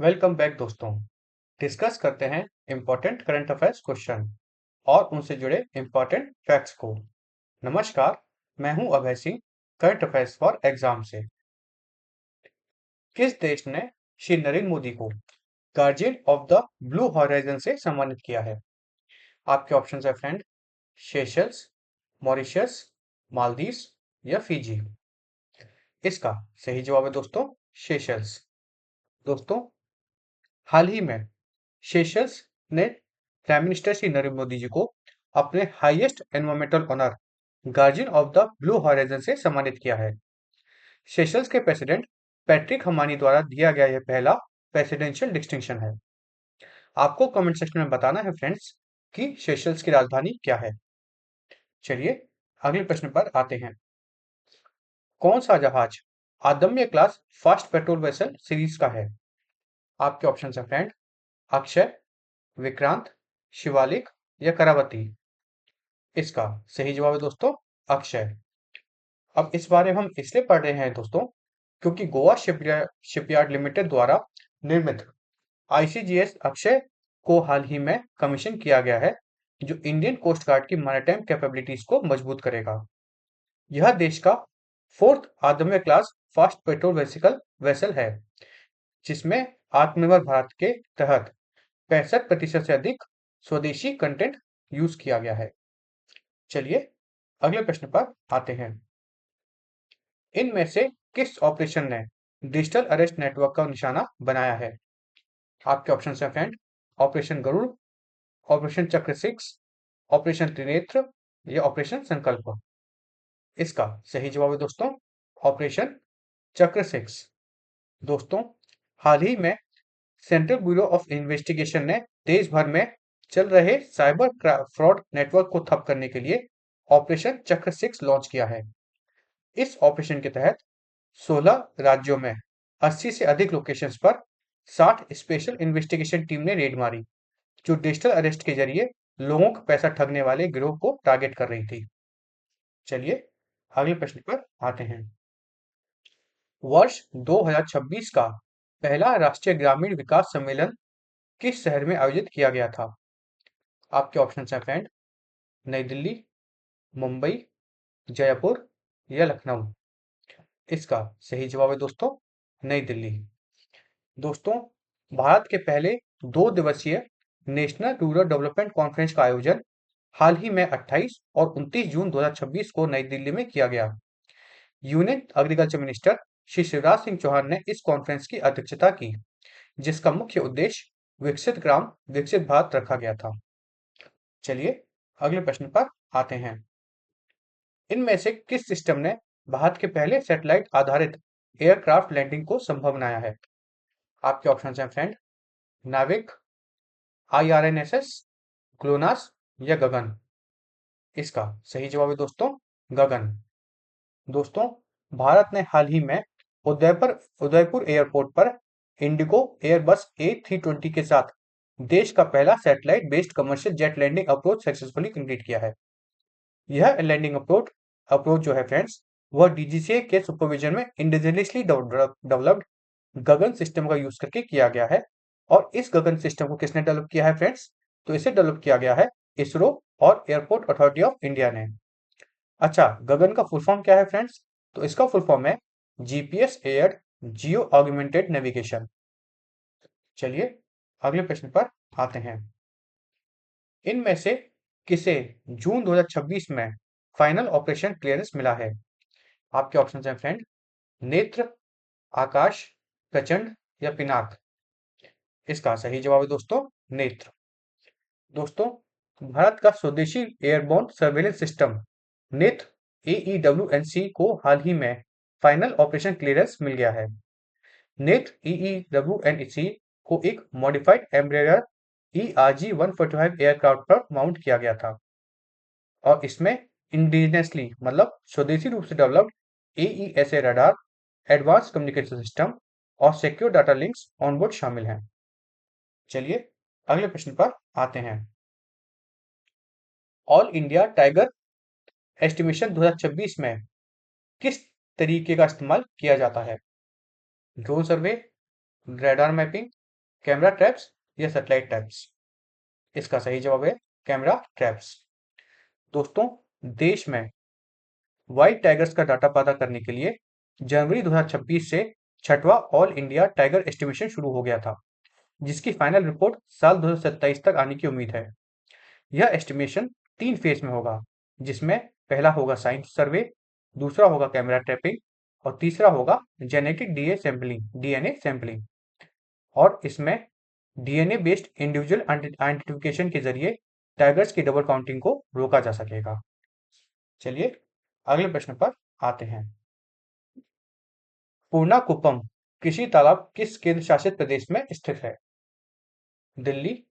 Welcome back दोस्तों। Discuss करते हैं इंपॉर्टेंट करंट अफेयर्स क्वेश्चन और उनसे जुड़े इंपॉर्टेंट फैक्ट्स को। नमस्कार, मैं हूं Abhay Singh, current affairs for exam से। किस देश ने श्री नरेंद्र मोदी को guardian of the blue horizon से सम्मानित किया है? आपके ऑप्शन है फ्रेंड, सेशल्स, मॉरिशस, मालदीव्स या फिजी। इसका सही जवाब है दोस्तों, सेशल्स। दोस्तों, हाल ही में सेशल्स ने प्राइम मिनिस्टर श्री नरेंद्र मोदी जी को अपने highest environmental honour Guardian of the blue horizon से सम्मानित किया है। सेशल्स के प्रेसिडेंट पैट्रिक हमानी द्वारा दिया गया यह पहला प्रेसिडेंशियल डिस्टिंक्शन है। आपको कमेंट सेक्शन में बताना है फ्रेंड्स कि सेशल्स की राजधानी क्या है। चलिए अगले प्रश्न पर आते हैं। कौन सा जहाज अदम्य class fast patrol vessel series का है? आपके ऑप्शन है फ्रेंड, अक्षय, विक्रांत, शिवालिक या करावती। इसका सही जवाब है दोस्तों, अक्षय। अब इस बारे में हम इसलिए पढ़ रहे हैं दोस्तों, क्योंकि गोवा शिपयार्ड लिमिटेड द्वारा निर्मित आईसीजीएस अक्षय को हाल ही में कमीशन किया गया है, जो इंडियन कोस्ट गार्ड की मैरीटाइम कैपेबिलिटीज को मजबूत करेगा। यह देश का फोर्थ अदम्य क्लास फास्ट पेट्रोल वेसल है, जिसमें आत्मनिर्भर भारत के तहत 65% से अधिक स्वदेशी कंटेंट यूज किया गया है। चलिए अगले प्रश्न पर आते हैं। इनमें से किस ऑपरेशन ने डिजिटल अरेस्ट नेटवर्क का निशाना बनाया है? आपके ऑप्शन है फ्रेंड, ऑपरेशन गरुड़, ऑपरेशन चक्र 6, ऑपरेशन त्रिनेत्र या ऑपरेशन संकल्प। इसका सही जवाब है दोस्तों, ऑपरेशन चक्र 6। दोस्तों, हाल ही में सेंट्रल ब्यूरो ऑफ इन्वेस्टिगेशन ने देश भर में चल रहे साइबर फ्रॉड नेटवर्क को ठप करने के लिए ऑपरेशन चक्र 6 लॉन्च किया है। इस ऑपरेशन के तहत 16 राज्यों में 80 से अधिक लोकेशंस पर 60 स्पेशल इन्वेस्टिगेशन टीम ने रेड मारी, जो डिजिटल अरेस्ट के जरिए लोगों का पैसा ठगने वाले गिरोह को टारगेट कर रही थी। चलिए अगले प्रश्न पर आते हैं। वर्ष 2026 का पहला राष्ट्रीय ग्रामीण विकास सम्मेलन किस शहर में आयोजित किया गया था? आपके ऑप्शन है फ्रेंड, नई दिल्ली, मुंबई, जयपुर या लखनऊ। इसका सही जवाब है दोस्तों, नई दिल्ली। दोस्तों, भारत के पहले 2 दिवसीय नेशनल रूरल डेवलपमेंट कॉन्फ्रेंस का आयोजन हाल ही में 28 और 29 जून 2026 को नई दिल्ली में किया गया। Union agriculture minister Shri Shivraj Singh Chouhan ने इस कॉन्फ्रेंस की अध्यक्षता की, जिसका मुख्य उद्देश्य विकसित ग्राम विकसित भारत रखा गया था। चलिए अगले प्रश्न पर आते हैं। इनमें से किस सिस्टम ने भारत के पहले सैटेलाइट आधारित एयरक्राफ्ट लैंडिंग को संभव बनाया है? आपके ऑप्शन हैं फ्रेंड, नाविक, IRNSS, ग्लोनास या गगन। इसका सही जवाब है दोस्तों, गगन। दोस्तों, भारत ने हाल ही में उदयपुर एयरपोर्ट पर इंडिगो एयरबस A320 के साथ देश का पहला satellite based commercial jet landing approach successfully complete किया है। यह लैंडिंग अप्रोच जो है फ्रेंड्स, वह DGCA के सुपरविजन में इंडिजिनियसली डेवलप्ड गगन सिस्टम का यूज करके किया गया है। और इस गगन सिस्टम को किसने डेवलप किया है फ्रेंड्स? तो इसे डेवलप किया गया है इसरो और एयरपोर्ट अथॉरिटी ऑफ इंडिया ने। अच्छा, गगन का फुल फॉर्म क्या है फ्रेंड्स? तो इसका फुल फॉर्म है GPS aired geo augmented navigation. चलिए अगले प्रश्न पर आते हैं। इनमें से किसे जून 2026 में फाइनल ऑपरेशन क्लियरेंस मिला है? आपके ऑप्शन हैं फ्रेंड, नेत्र, आकाश, प्रचंड या पिनाक। इसका सही जवाब है दोस्तों, नेत्र। दोस्तों, भारत का स्वदेशी एयरबोर्न सर्वेलेंस सिस्टम नेत्र AEWNC को हाल ही में फाइनल ऑपरेशन क्लियरेंस मिल गया है। नेत्र AEWNC को एक मॉडिफाइड एम्ब्रेयर ERG-145 एयरक्राफ्ट पर माउंट किया गया था और इसमें इंडिजिनसली मतलब स्वदेशी रूप से developed AESA radar, advance communication system और सिक्योर डाटा लिंक्स ऑनबोर्ड शामिल हैं। चलिए अगले प्रश्न पर आते हैं। ऑल इंडिया टाइगर एस्टिमेशन 2026 में किस तरीके का इस्तेमाल किया जाता है? Drone survey, radar mapping, camera traps या सैटेलाइट ट्रैप्स? इसका सही जवाब है कैमरा ट्रैप्स। दोस्तों, देश में व्हाइट टाइगर्स का डाटा पता करने के लिए जनवरी 2026 से छठवां ऑल इंडिया टाइगर एस्टिमेशन शुरू हो गया था, जिसकी फाइनल रिपोर्ट साल 2027 तक आने की उम्मीद है। यह एस्टिमेशन 3 फेज में होगा, जिसमें पहला होगा साइंस सर्वे, दूसरा होगा कैमरा ट्रैपिंग और तीसरा होगा जेनेटिक डीएनए सैंपलिंग। और इसमें डीएनए बेस्ड इंडिविजुअल आइडेंटिफिकेशन के जरिए टाइगर्स की डबल काउंटिंग को रोका जा सकेगा। चलिए अगले प्रश्न पर आते हैं। पूर्णा कुप्पम कृषि तालाब किस केंद्र शासित प्रदेश में स्थित है? दिल्ली,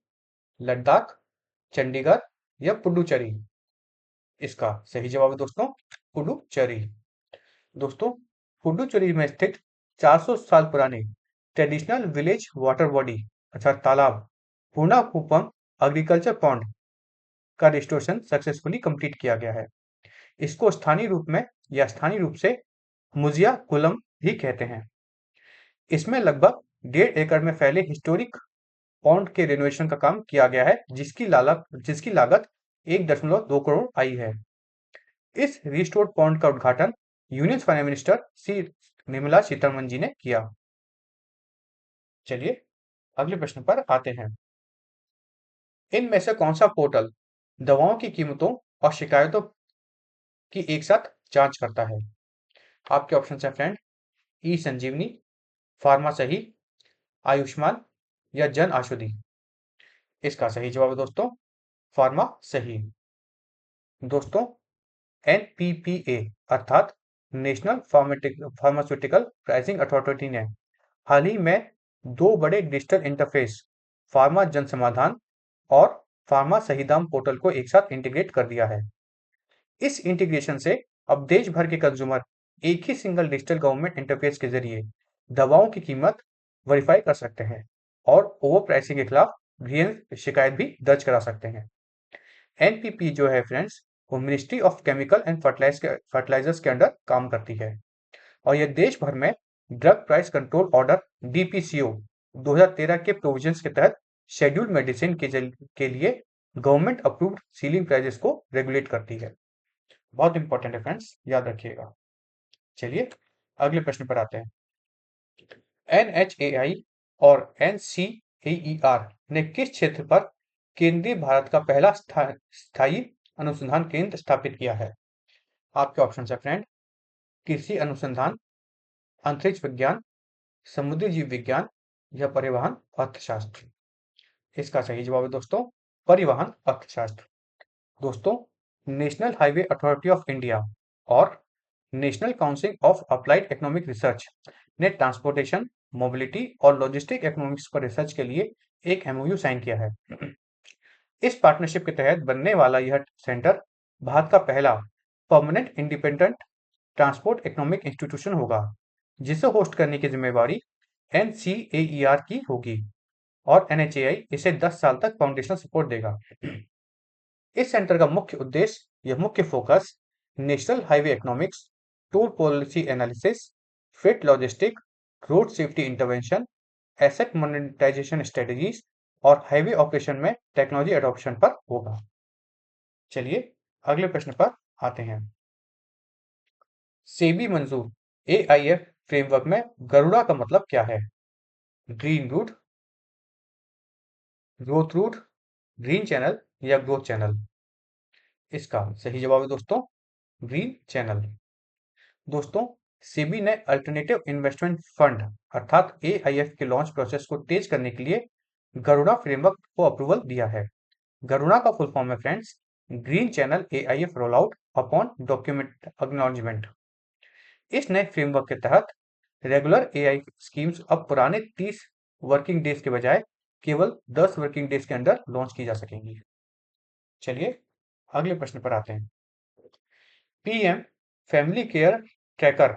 लद्दाख, चंडीगढ़ या पुडुचेरी? इसका सही जवाब है दोस्तों पुडुचेरी। दोस्तों, पुडुचेरी में स्थित 400 साल पुराने ट्रेडिशनल विलेज वाटर बॉडी अर्थात तालाब पूर्णा कुप्पम एग्रीकल्चर पॉन्ड का रिस्टोरेशन सक्सेसफुली कंप्लीट किया गया है। इसको स्थानीय रूप से मुजिया कुलम भी कहते हैं। इसमें लगभग 1.5 एकड़ में फैले हिस्टोरिक पॉन्ड के रेनोवेशन का काम किया गया है, जिसकी लागत 1.2 करोड़ आई है। इस रिस्टोर्ड पॉन्ड का उद्घाटन यूनियन फाइनेंस मिनिस्टर सी निर्मला सीतारमण जी ने किया। चलिए अगले प्रश्न पर आते हैं। इनमें से कौन सा पोर्टल दवाओं की कीमतों और शिकायतों की एक साथ जांच करता है? आपके ऑप्शन है फ्रेंड, ई संजीवनी, फार्मा सही, आयुष्मान या जन औषधि? इसका सही जवाब है दोस्तों फार्मा सही। दोस्तों, एनपीपीए अर्थात नेशनल फार्मास्यूटिकल प्राइसिंग अथॉरिटी ने हाल ही में 2 बड़े डिजिटल इंटरफेस फार्मा जन समाधान और फार्मा सही दाम पोर्टल को एक साथ इंटीग्रेट कर दिया है। इस इंटीग्रेशन से अब देश भर के कंज्यूमर एक ही सिंगल डिजिटल गवर्नमेंट इंटरफेस के जरिए दवाओं की कीमत वेरीफाई कर सकते हैं और ओवर प्राइसिंग के खिलाफ शिकायत भी दर्ज करा सकते हैं। एनपीपी जो है फ्रेंड्स, वो ministry of chemical and fertilisers के अंडर काम करती है और यह देश भर में drug price control order DPCO 2013 के प्रोविजंस के तहत शेड्यूल्ड मेडिसिन के लिए गवर्नमेंट अप्रूव्ड सीलिंग प्राइजेस को रेगुलेट करती है। बहुत इंपॉर्टेंट है फ्रेंड्स, याद रखिएगा। चलिए अगले प्रश्न पर आते हैं। एनएचएआई और एनसीएईआर ने किस क्षेत्र पर केंद्रीय भारत का पहला स्थायी अनुसंधान केंद्र स्थापित किया है? आपके ऑप्शन है फ्रेंड, कृषि अनुसंधान, अंतरिक्ष विज्ञान, समुद्री जीव विज्ञान या परिवहन अर्थशास्त्र? इसका सही जवाब है दोस्तों परिवहन अर्थशास्त्र। दोस्तों, national highway authority of India और national council of applied economic research ने ट्रांसपोर्टेशन, मोबिलिटी और लॉजिस्टिक इकोनॉमिक्स पर रिसर्च के लिए एक एमओयू साइन किया है। इस पार्टनरशिप के तहत बनने वाला यह सेंटर भारत का पहला permanent independent transport economic institution होगा, जिसे होस्ट करने की जिम्मेवारी एनसीएईआर की होगी और एनएचएआई इसे 10 साल तक फाउंडेशनल सपोर्ट देगा। इस सेंटर का मुख्य focus national highway economics, toll policy analysis, fit logistic, road safety intervention, asset monetisation strategies और हाईवे ऑपरेशन में टेक्नोलॉजी एडॉप्शन पर होगा। चलिए अगले प्रश्न पर आते हैं। सेबी मंजूर एआईएफ फ्रेमवर्क में गरुड़ा का मतलब क्या है? Green route, growth route, green channel या ग्रोथ चैनल? इसका सही जवाब है दोस्तों ग्रीन चैनल। दोस्तों, सेबी ने अल्टरनेटिव इन्वेस्टमेंट फंड अर्थात एआईएफ के लॉन्च प्रोसेस को तेज करने के लिए गरुड़ा फ्रेमवर्क को अप्रूवल दिया है। गरुड़ा का फुल फॉर्म है friends green channel AIF roll out upon document acknowledgement. इस नए फ्रेमवर्क के तहत रेगुलर एआई स्कीम्स अब पुराने 30 वर्किंग डेज के बजाय केवल 10 वर्किंग डेज के अंदर लॉन्च की जा सकेंगी। चलिए अगले प्रश्न पर आते हैं। पीएम फैमिली केयर ट्रैकर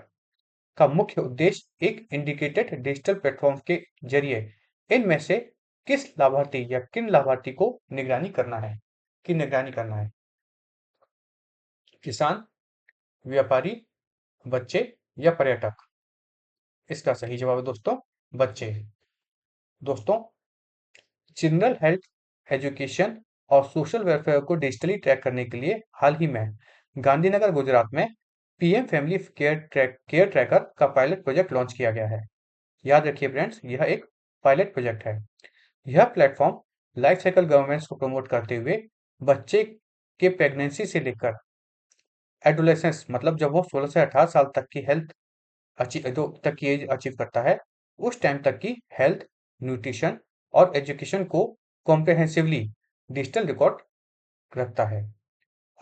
का मुख्य उद्देश्य एक इंडिकेटेड डिजिटल प्लेटफॉर्म के जरिए इनमें से किन लाभार्थी को निगरानी करना है? किसान, व्यापारी, बच्चे या पर्यटक? इसका सही जवाब है दोस्तों बच्चे। दोस्तों, जनरल हेल्थ, एजुकेशन और सोशल वेलफेयर को डिजिटली ट्रैक करने के लिए हाल ही में गांधीनगर, गुजरात में पीएम फैमिली केयर ट्रैकर का पायलट प्रोजेक्ट लॉन्च किया गया है। याद रखिए फ्रेंड्स, यह एक पायलट प्रोजेक्ट है। यह प्लेटफॉर्म लाइफ साइकिल गवर्नेंस को प्रमोट करते हुए बच्चे के प्रेगनेंसी से लेकर एडोलेसेंस, मतलब जब वो 16 से 18 साल तक की हेल्थ तक की एज अचीव करता है, उस टाइम तक की हेल्थ, न्यूट्रिशन और एजुकेशन को कॉम्प्रिहेंसिवली डिजिटल रिकॉर्ड रखता है।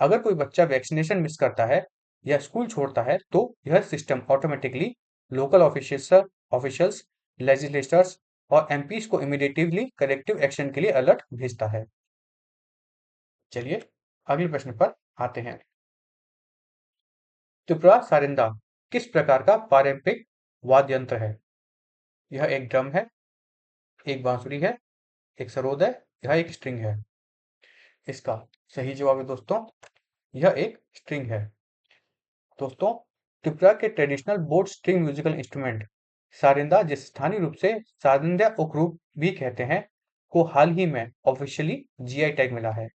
अगर कोई बच्चा वैक्सीनेशन मिस करता है या स्कूल छोड़ता है, तो यह system automatically local officials, legislators और एमपीज को इमीडिएटली करेक्टिव एक्शन के लिए अलर्ट भेजता है। चलिए अगले प्रश्न पर आते हैं। त्रिपुरा सारिंदा किस प्रकार का पारंपरिक वाद्य यंत्र है? यह एक ड्रम है, एक बांसुरी है, एक सरोद है, यह एक स्ट्रिंग है। इसका सही जवाब है दोस्तों, यह एक स्ट्रिंग है। दोस्तों, त्रिपुरा के traditional bowed string musical instrument Sarinda, जिसे स्थानीय रूप से सारिंदा उकरूप भी कहते हैं, को हाल ही में ऑफिशियली जीआई टैग मिला है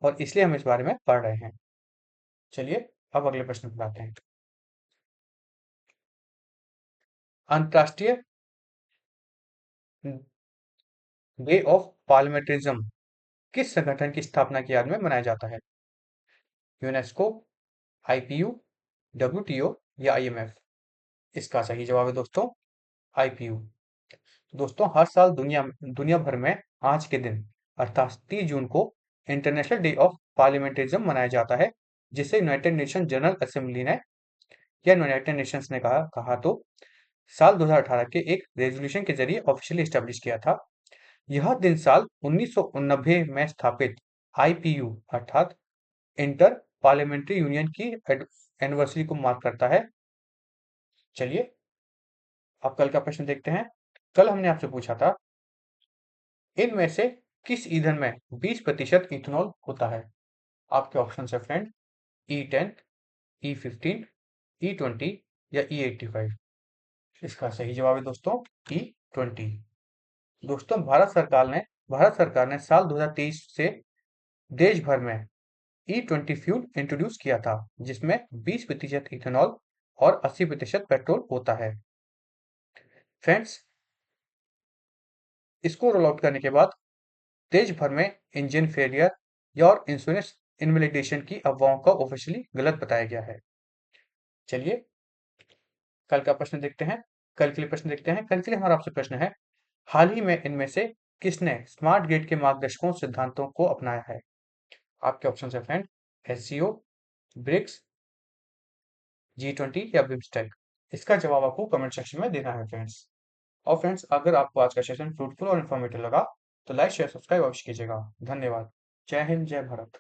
और इसलिए हम इस बारे में पढ़ रहे हैं। चलिए अब अगले प्रश्न पर आते हैं। अंतर्राष्ट्रीय डे ऑफ पार्लियामेंटरिज्म किस संगठन की स्थापना की याद में मनाया जाता है? यूनेस्को, आईपीयू, डब्ल्यूटीओ या आईएमएफ? इसका सही जवाब है दोस्तों, आईपीयू। दोस्तों, हर साल दुनिया भर में आज के दिन अर्थात 30 जून को इंटरनेशनल डे ऑफ पार्लियामेंटरिज्म मनाया जाता है, जिसे यूनाइटेड नेशन जनरल असेंबली ने या यूनाइटेड नेशंस ने कहा तो साल 2018 के एक रेजोल्यूशन के जरिए ऑफिशियली स्टैब्लिश किया था। यह दिन साल 1989 में स्थापित आईपीयू अर्थात इंटर पार्लियामेंट्री यूनियन की एनिवर्सरी को मार्क करता है। चलिए अब कल का प्रश्न देखते हैं। कल हमने आपसे पूछा था, इनमें से किस ईंधन में 20% इथेनॉल होता है? आपके ऑप्शन है फ्रेंड, E10, E15, E20 या E85? इसका सही जवाब है दोस्तों, E20। दोस्तों, भारत सरकार ने साल 2023 से देश भर में E20 फ्यूल इंट्रोड्यूस किया था, जिसमें 20% इथेनॉल और 80% पेट्रोल होता है। फ्रेंड्स, इसको रोल आउट करने के बाद देश भर में इंजन फेलियर या और इंश्योरेंस इनवैलिडेशन की अफवाहों का ऑफिशियली गलत बताया गया है। चलिए कल का प्रश्न देखते हैं। कल के लिए प्रश्न देखते हैं। कल के लिए हमारा आपसे प्रश्न है, हाल ही में इनमें से किसने स्मार्ट ग्रिड के मार्गदर्शकों सिद्धांतों को अपनाया है? आपके ऑप्शन है फ्रेंड, एससीओ, ब्रिक्स, G20 या बिम्स्टेक? इसका जवाब आपको कमेंट सेक्शन में देना है फ्रेंड्स। और फ्रेंड्स, अगर आपको आज का सेशन फ्रूटफुल और इन्फॉर्मेटिव लगा तो लाइक शेयर सब्सक्राइब अवश्य कीजिएगा। धन्यवाद। जय हिंद, जय भारत।